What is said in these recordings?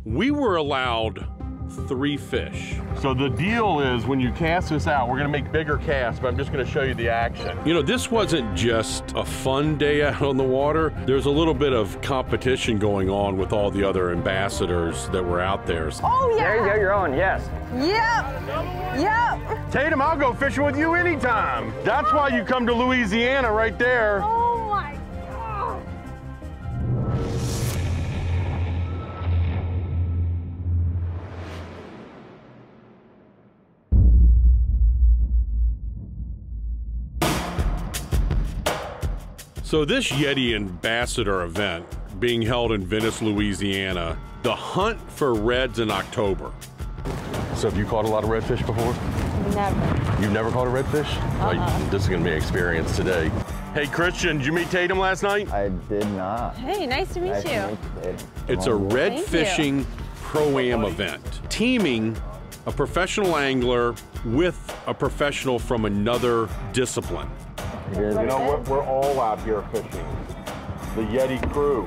We were allowed 3 fish. So the deal is when you cast this out, we're gonna make bigger casts, but I'm just gonna show you the action. You know, this wasn't just a fun day out on the water. There's a little bit of competition going on with all the other ambassadors that were out there. Oh, yeah. There you go, you're on, yes. Yep. Yep. Tatum, I'll go fishing with you anytime. That's why you come to Louisiana right there. Oh my God. So this Yeti Ambassador event being held in Venice, Louisiana, the hunt for reds in October. So have you caught a lot of redfish before? Never. You've never caught a redfish? This is gonna be an experience today. Hey Christian, did you meet Tatum last night? I did not. Hey, nice to meet you. It's a red fishing pro-am event, teaming a professional angler with a professional from another discipline. You know what? We're all out here fishing. The Yeti crew.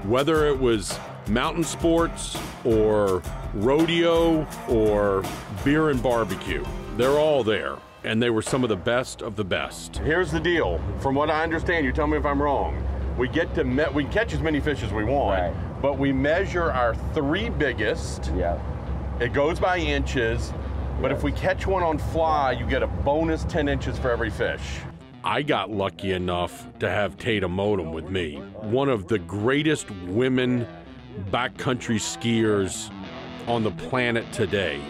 Whether it was mountain sports or rodeo or beer and barbecue, they're all there. And they were some of the best of the best. Here's the deal. From what I understand, you tell me if I'm wrong. We get to we catch as many fish as we want, Right. but we measure our 3 biggest. Yeah. It goes by inches, but if we catch one on fly, you get a bonus 10 inches for every fish. I got lucky enough to have Tatum Odom with me, one of the greatest women backcountry skiers on the planet today.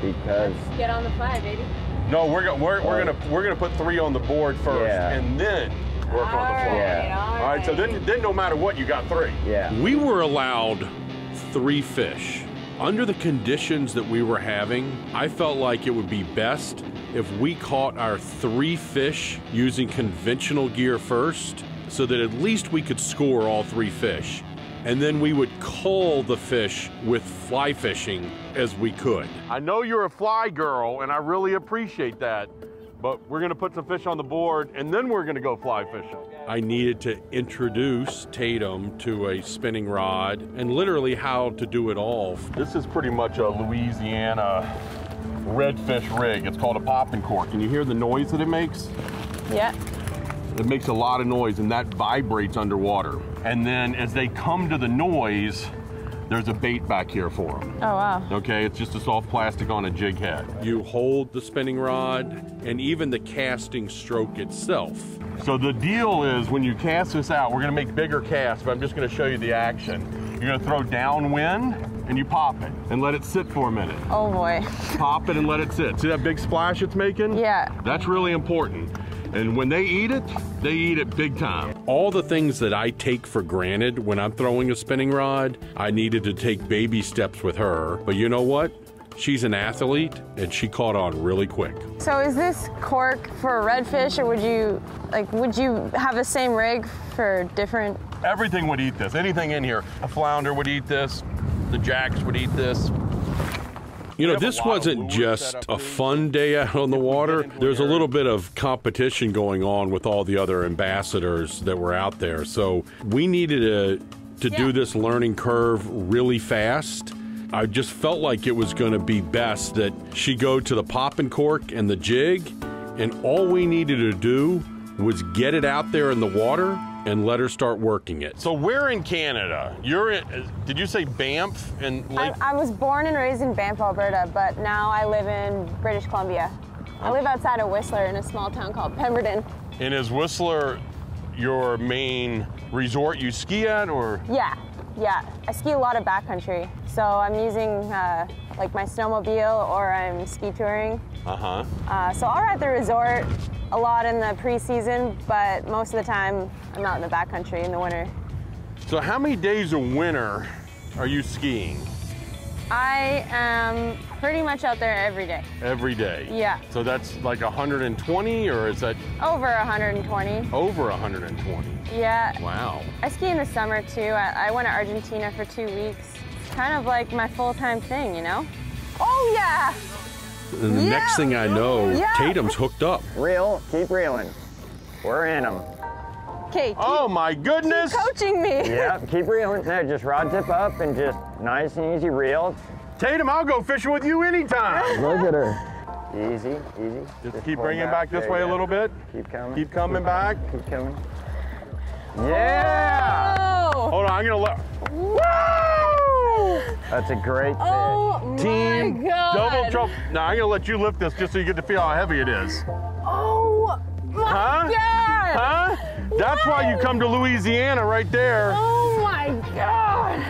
Because Get on the fly, baby. No, we're gonna put 3 on the board first, Yeah. and then work on the fly. Yeah. All right. So then no matter what, you got 3. yeah. We were allowed 3 fish. Under the conditions that we were having, I felt like it would be best if we caught our 3 fish using conventional gear first, so that at least we could score all 3 fish. And then we would cull the fish with fly fishing as we could. I know you're a fly girl, and I really appreciate that, but we're gonna put some fish on the board, and then we're gonna go fly fishing. I needed to introduce Tatum to a spinning rod and literally how to do it all. This is pretty much a Louisiana redfish rig. It's called a popping cork. Can you hear the noise that it makes? Yeah. It makes a lot of noise, and that vibrates underwater. And then as they come to the noise, there's a bait back here for them. Oh, wow. Okay, it's just a soft plastic on a jig head. You hold the spinning rod and even the casting stroke itself. So the deal is when you cast this out, we're gonna make bigger casts, but I'm just gonna show you the action. You're gonna throw downwind and you pop it and let it sit for a minute. Oh, boy. Pop it and let it sit. See that big splash it's making? Yeah. That's really important. And when they eat it big time. All the things that I take for granted when I'm throwing a spinning rod, I needed to take baby steps with her. But you know what? She's an athlete and she caught on really quick. So is this cork for redfish, or would you have the same rig for different? Everything would eat this. Anything in here. A flounder would eat this. The jacks would eat this. You know, this wasn't just a fun day out on the water. There's a little bit of competition going on with all the other ambassadors that were out there. So we needed to do this learning curve really fast. I just felt like it was going to be best that she go to the popping cork and the jig, and all we needed to do was get it out there in the water and let her start working it. So we're in Canada. You're in, did you say Banff? And I was born and raised in Banff, Alberta, but now I live in British Columbia. I live outside of Whistler in a small town called Pemberton. And is Whistler your main resort you ski at, or? Yeah. I ski a lot of backcountry. So I'm using like my snowmobile, or I'm ski touring. So I'll ride the resort a lot in the pre-season, but most of the time I'm out in the backcountry in the winter. So how many days a winter are you skiing? I am pretty much out there every day. Every day? Yeah. So that's like 120, or is that? Over 120. Over 120? Yeah. Wow. I ski in the summer too. I went to Argentina for 2 weeks. It's kind of like my full-time thing, you know? Oh yeah! And the next thing I know, Yeah. Tatum's hooked up. Reel, keep reeling. We're in them. Okay. Oh my goodness. Keep coaching me. Yep, keep reeling. No, just rod tip up and just nice and easy reel. Tatum, I'll go fishing with you anytime. Look at her. Easy, easy. Just keep bringing it back this way a little bit. Keep coming. Keep coming back. Keep coming. Yeah! Oh. Hold on, I'm gonna let. Woo! That's a great fish. Oh Team my God. double trouble. Now I'm gonna let you lift this just so you get to feel how heavy it is. Oh my Huh? God. Huh? That's why you come to Louisiana right there. Oh my God.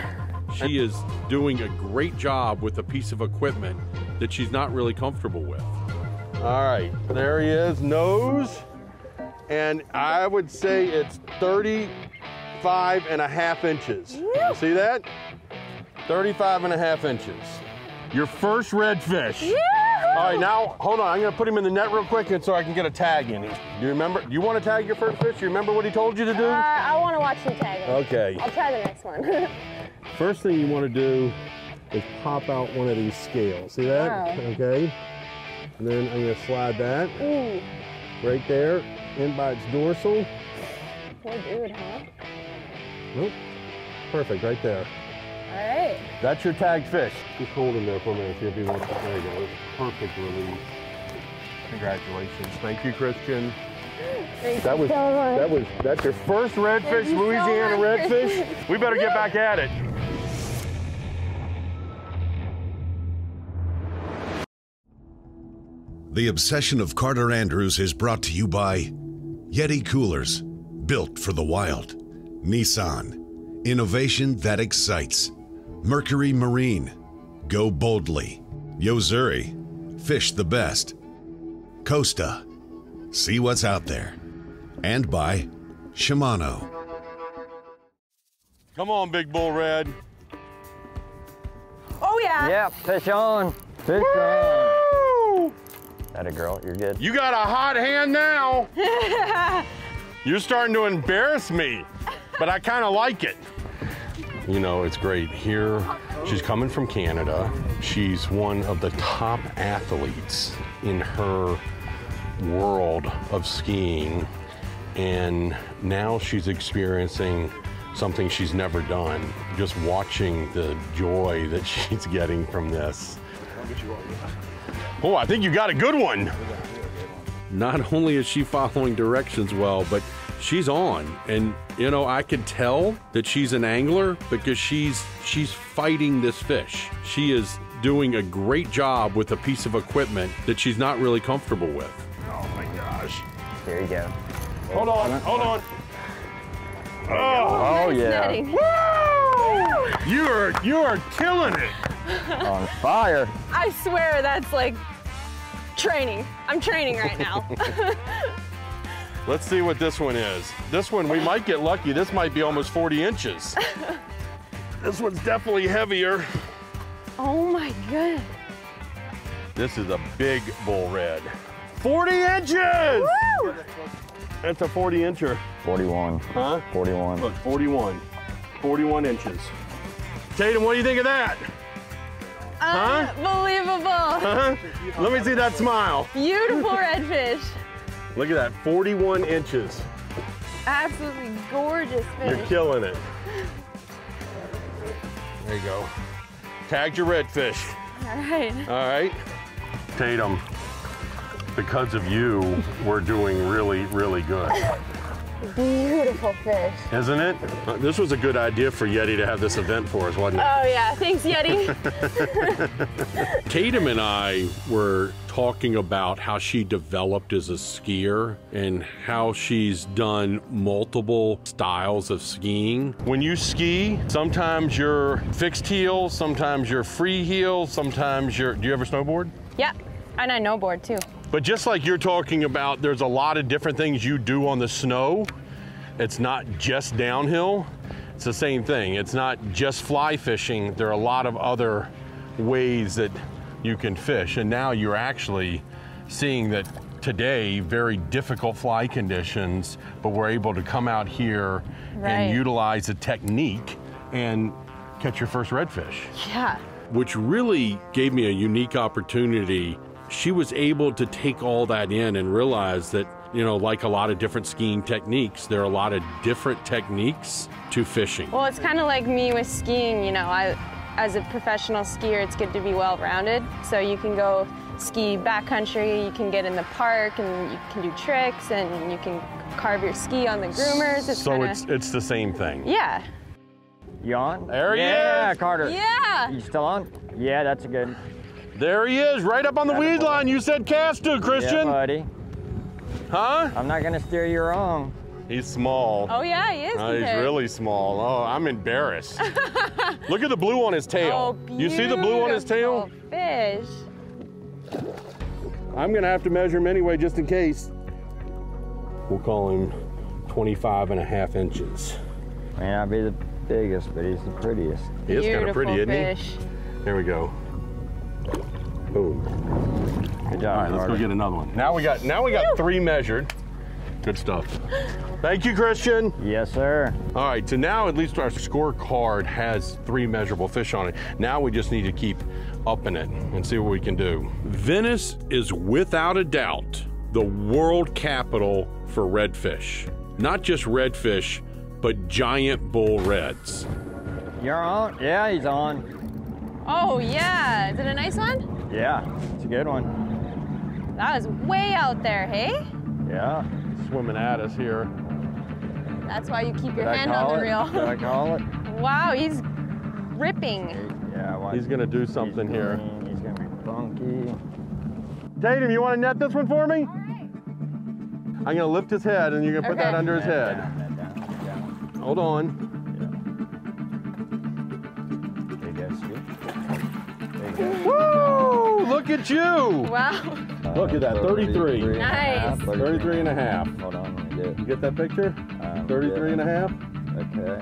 She is doing a great job with a piece of equipment that she's not really comfortable with. All right, there he is, nose. And I would say it's 35.5 inches. You see that? 35.5 inches. Your first redfish. Yeah. All right, now, hold on. I'm gonna put him in the net real quick and so I can get a tag in him. Do you remember, do you wanna tag your first fish? You remember what he told you to do? I want to watch you tag him. Okay. I'll try the next one. First thing you wanna do is pop out one of these scales. See that? Wow. Okay. And then I'm gonna slide that Ooh. right there, in by its dorsal. Poor dude, huh? Nope. Perfect, right there. All right. That's your tagged fish. Just hold him there for a minute, see if he wants to. There you go. Perfect release. Congratulations. Thank you, Christian. Thank That you was so much. that's your first redfish, Thank you so Louisiana much, redfish. Christian. We better get back at it. The Obsession of Carter Andrews is brought to you by Yeti Coolers, built for the wild. Nissan, innovation that excites. Mercury Marine, go boldly. Yozuri, fish the best. Costa, see what's out there. And by Shimano. Come on, big bull red. Oh yeah. Yep, fish on. Fish on. That a girl, you're good. You got a hot hand now. You're starting to embarrass me, but I kind of like it. You know, it's great. Here, she's coming from Canada. She's one of the top athletes in her world of skiing. And now she's experiencing something she's never done. Just watching the joy that she's getting from this. Oh, I think you got a good one. Not only is she following directions well, but she's on. And, you know, I can tell that she's an angler because she's fighting this fish. She is doing a great job with a piece of equipment that she's not really comfortable with. Oh my gosh. There you go. Hold on, hold on. Oh yeah. Netting. You are killing it. On fire. I swear that's like training. I'm training right now. Let's see what this one is. This one, we might get lucky. This might be almost 40 inches. This one's definitely heavier. Oh my goodness. This is a big bull red. 40 inches! Woo! That's a 40 incher. 41. Huh? 41. Look, 41. 41 inches. Tatum, what do you think of that? Huh? Unbelievable. Huh? Let me see that smile. Beautiful redfish. Look at that, 41 inches. Absolutely gorgeous fish. You're killing it. There you go. Tagged your redfish. All right. All right. Tatum, because of you, we're doing really, really good. Beautiful fish. Isn't it? This was a good idea for Yeti to have this event for us, wasn't it? Oh yeah, thanks Yeti. Tatum and I were talking about how she developed as a skier and how she's done multiple styles of skiing. When you ski, sometimes you're fixed heel, sometimes you're free heel, sometimes you're, do you ever snowboard? Yep, and I snowboard too. But just like you're talking about, there's a lot of different things you do on the snow. It's not just downhill. It's the same thing. It's not just fly fishing. There are a lot of other ways that you can fish. And now you're actually seeing that today, very difficult fly conditions, but we're able to come out here and utilize a technique and catch your first redfish. Yeah. Which really gave me a unique opportunity. She was able to take all that in and realize that you know, like a lot of different skiing techniques, there are a lot of different techniques to fishing. Well, it's kind of like me with skiing, you know, as a professional skier, it's good to be well-rounded. So you can go ski backcountry, you can get in the park, and you can do tricks, and you can carve your ski on the groomers. It's the same thing. Yeah. You on? There he Yeah, is. Carter. Yeah. You still on? Yeah, that's a good. There he is, right up on the weed line. You said cast to, Yeah, Christian. buddy. Huh? I'm not gonna steer you wrong. He's small. Oh yeah, he is. He's really small. Oh, I'm embarrassed. Look at the blue on his tail. Oh, you see the blue on his tail? Fish. I'm gonna have to measure him anyway, just in case. We'll call him 25.5 inches. May not be the biggest, but he's the prettiest. He is kind of pretty, isn't fish. he? There we go. Boom. Good job. All right, let's go get another one. Now we got 3 measured. Good stuff. Thank you, Christian. Yes, sir. All right, so now at least our scorecard has 3 measurable fish on it. Now we just need to keep upping it and see what we can do. Venice is without a doubt the world capital for redfish. Not just redfish, but giant bull reds. You're on? Yeah, he's on. Oh yeah, is it a nice one? Yeah, it's a good one. That was way out there, hey? Yeah. Swimming at us here. That's why you keep your Did I hand call on the it? reel. Did I call it? Wow, he's ripping. Yeah, watch. He's gonna do something here. He's gonna be funky. Tatum, you wanna net this one for me? I'm gonna lift his head and you're gonna put that under his head. Down. Hold on. There you go, Scoop. There you go. Woo! Look at you! Wow. Look at that, 33. Nice. 33 and a half. Hold on, let me do it. You get that picture? 33 and a half. Okay.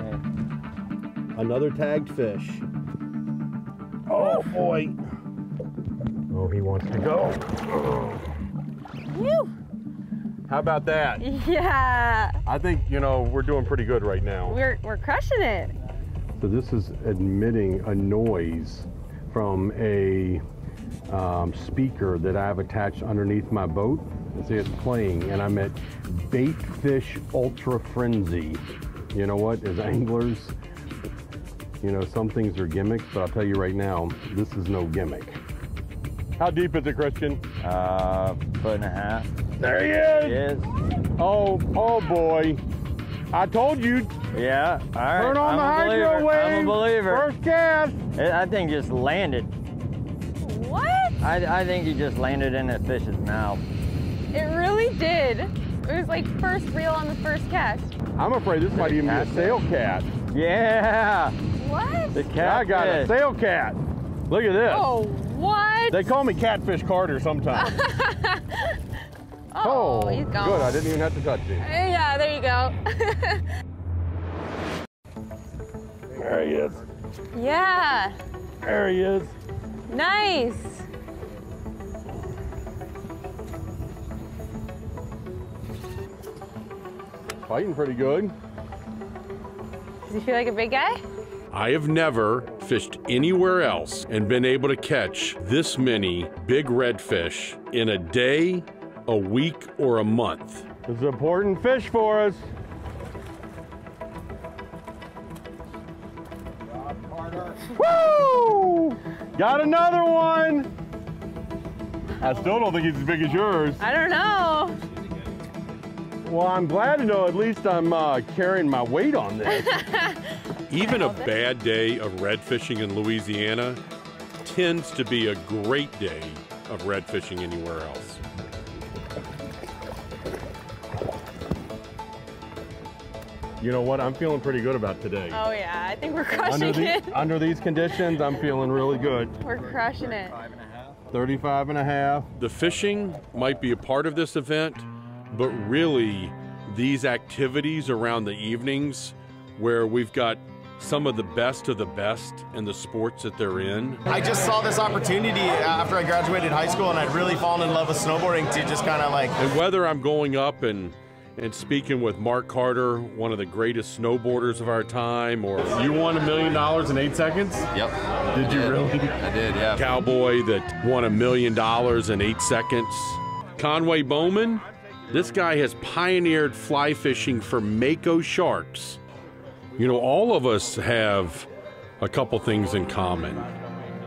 Another tagged fish. Oh boy. Oh, he wants to go. Whew. How about that? Yeah. I think, you know, we're doing pretty good right now. We're crushing it. So this is emitting a noise from a speaker that I have attached underneath my boat. See, it's playing, and I'm at Bait Fish Ultra Frenzy. You know what, as anglers, you know, some things are gimmicks, but I'll tell you right now, this is no gimmick. How deep is it, Christian? 1.5 feet. There he is! He is. Oh boy. I told you. Yeah, all right. Turn on the hydro wave. I'm a believer. First cast. I think just landed. What? I think he just landed in that fish's mouth. It really did. It was like first reel on the first cast. I'm afraid this might even be a sail cat. Yeah. What? The catfish. I got a sail cat. Look at this. Oh, what? They call me Catfish Carter sometimes. Oh, he's gone. Good. I didn't even have to touch him. Yeah, there you go. There he is. Yeah. There he is. Nice. Fighting pretty good. Does he feel like a big guy? I have never fished anywhere else and been able to catch this many big redfish in a day, a week, or a month. This is an important fish for us. Woo! Got another one. I still don't think he's as big as yours. I don't know. Well, I'm glad to know at least I'm carrying my weight on this. Even a bad day of red fishing in Louisiana tends to be a great day of red fishing anywhere else. You know what? I'm feeling pretty good about today. Oh yeah, I think we're crushing it. Under these conditions, I'm feeling really good. We're crushing it. 35 and a half. The fishing might be a part of this event, but really these activities around the evenings where we've got some of the best in the sports that they're in. I just saw this opportunity after I graduated high school, and I'd really fallen in love with snowboarding to just kind of like... And whether I'm going up and speaking with Mark Carter, one of the greatest snowboarders of our time, or You won $1 million in 8 seconds? Yep. Did you really? I did, yeah. cowboy that won $1 million in 8 seconds. Conway Bowman, This guy has pioneered fly fishing for mako sharks. You know, all of us have a couple things in common.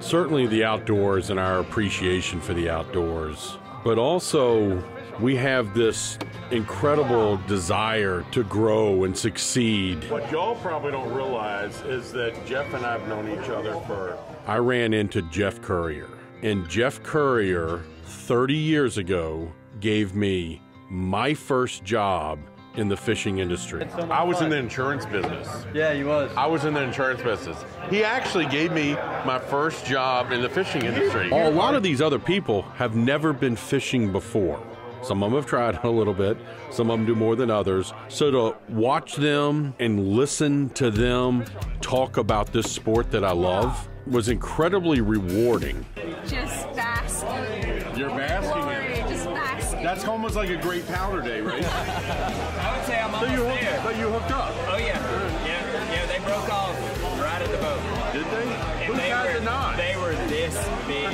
Certainly the outdoors and our appreciation for the outdoors, but also we have this incredible desire to grow and succeed. What y'all probably don't realize is that Jeff and I have known each other for... I ran into Jeff Currier, and Jeff Currier 30 years ago gave me my first job in the fishing industry. I was in the insurance business. Yeah, he was. I was in the insurance business. He actually gave me my first job in the fishing industry. A lot of these other people have never been fishing before. Some of them have tried a little bit, some of them do more than others. So to watch them and listen to them talk about this sport that I love was incredibly rewarding. Just basking. You're basking in it. Just basking. That's almost like a great powder day, right? I would say I'm almost there. So you hooked up? Oh yeah. Yeah, they broke off right at the boat. Did they? And Who had the knot? They were this big.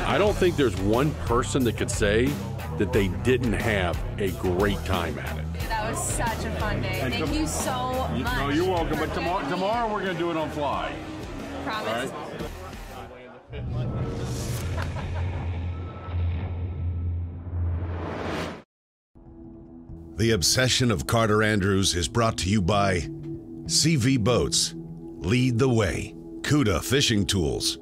I don't think there's one person that could say that they didn't have a great time at it. That was such a fun day. Thank you so much. No, you're welcome. But tomorrow we're going to do it on fly. Promise. All right? The Obsession of Carter Andrews is brought to you by CV Boats, Lead the Way, Cuda Fishing Tools,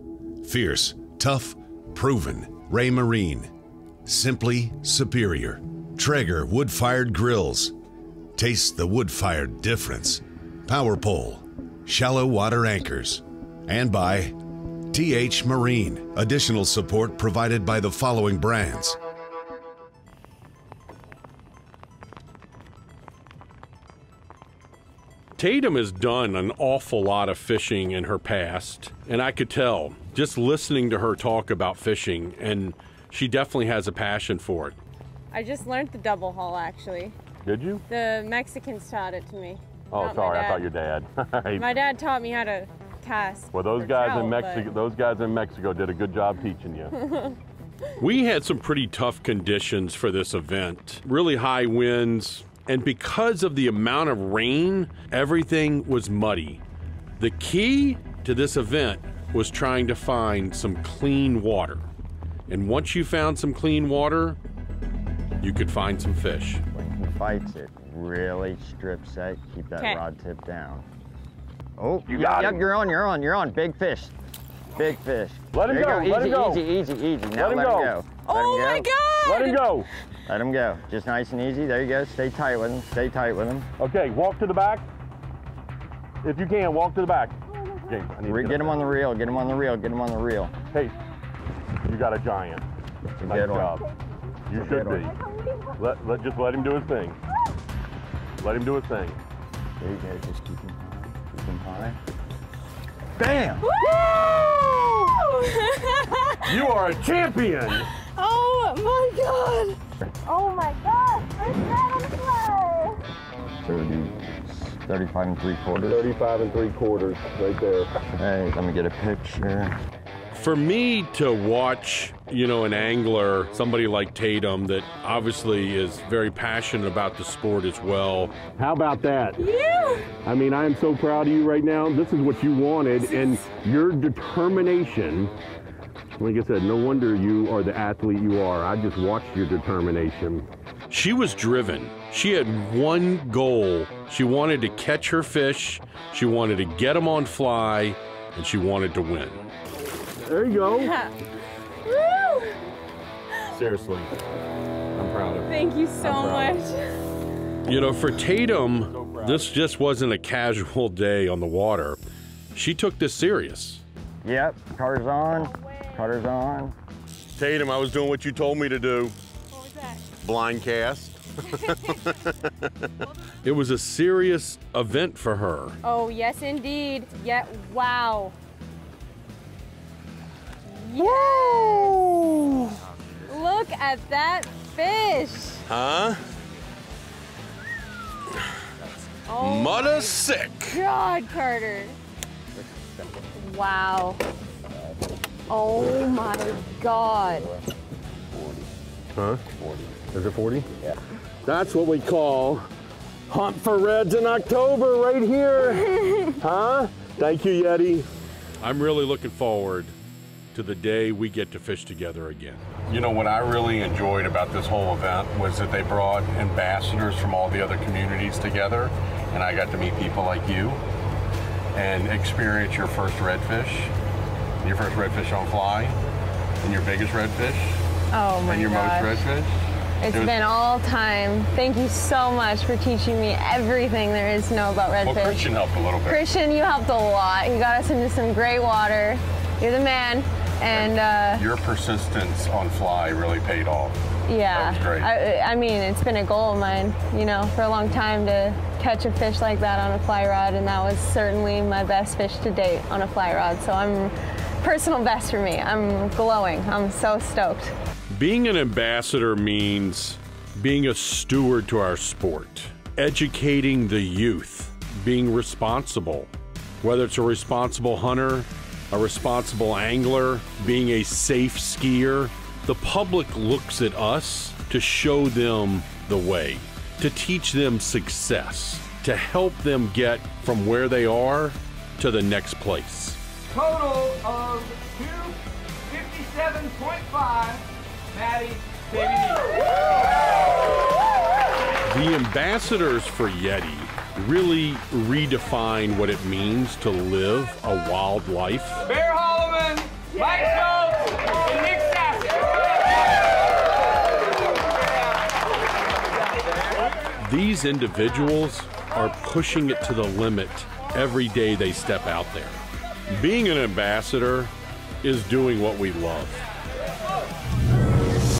Fierce, Tough, Proven, Ray Marine, Simply Superior, Traeger Wood-Fired Grills, Taste the Wood-Fired Difference, Power Pole, Shallow Water Anchors, and by TH Marine. Additional support provided by the following brands: Tatum has done an awful lot of fishing in her past, and I could tell just listening to her talk about fishing, and she definitely has a passion for it. I just learned the double haul, actually. Did you? The Mexicans taught it to me. Oh, not sorry. my I thought dad. your dad. My dad taught me how to cast. Well, those for guys trout, in Mexico, but- those guys in Mexico did a good job teaching you. We had some pretty tough conditions for this event, really high winds, and because of the amount of rain, everything was muddy. The key to this event was trying to find some clean water. And once you found some clean water, you could find some fish. When he fights it, really strip set, keep that Okay. rod tip down. Oh, You got yep, him. you're on. Big fish. Big fish. Let him There go, you let him go. Easy. Now Let him let go. him go. Oh Let my him go. God! Let him go. Let him go. Just nice and easy. There you go. Stay tight with him. Stay tight with him. Okay, walk to the back. If you can, walk to the back. Okay, I need to Get him up on the reel. Get him on the reel. Get him on the reel. there. Hey, you got a giant. It's a Nice good one. job. You It's a should good be. Just let him do his thing. Let him do his thing. There you go. Just keep him high. Keep him high. Bam! You are a champion. Oh my God! Oh my God! First time on the 35 and 3/4. 35 and 3/4, right there. Hey, let me get a picture. For me to watch, an angler, somebody like Tatum that obviously is very passionate about the sport as well. How about that? Yeah! I mean, I am so proud of you right now. This is what you wanted, and your determination. Like I said, no wonder you are the athlete you are. I just watched your determination. She was driven. She had one goal. She wanted to catch her fish, she wanted to get them on fly, and she wanted to win. There you go. Woo! Seriously, I'm proud of her. Thank you so much. For Tatum, this just wasn't a casual day on the water. She took this serious. Yep, Carter's on. Carter's on. Tatum, I was doing what you told me to do. What was that? Blind cast. It was a serious event for her. Oh, yes, indeed. Yeah, wow. Yes! Look at that fish. Huh? Oh Mudda sick. God, Carter. Wow. Oh my God. Huh? 40. Is it 40? Yeah. That's what we call hunt for reds in October right here. Huh? Thank you, Yeti. I'm really looking forward to the day we get to fish together again. You know, what I really enjoyed about this whole event was that they brought ambassadors from all the other communities together, and I got to meet people like you and experience your first redfish, your first redfish on fly, and your biggest redfish, Oh my and your gosh. most redfish. It's been all time. Thank you so much for teaching me everything there is to know about redfish. Well, Christian helped a little bit. Christian, you helped a lot. You got us into some great water. You're the man. And your persistence on fly really paid off. yeah, That was great. I mean, it's been a goal of mine, you know, for a long time to catch a fish like that on a fly rod, and that was certainly my best fish to date on a fly rod. So I'm personal best for me. I'm glowing. I'm so stoked. Being an ambassador means being a steward to our sport, educating the youth, being responsible, whether it's a responsible hunter, a responsible angler, being a safe skier. The public looks at us to show them the way, to teach them success, to help them get from where they are to the next place. Total of 257.5. Maddie, baby. The ambassadors for Yeti really redefine what it means to live a wild life. Bear Holloman, Mike Schultz, and Nick Sassett. These individuals are pushing it to the limit every day they step out there. Being an ambassador is doing what we love.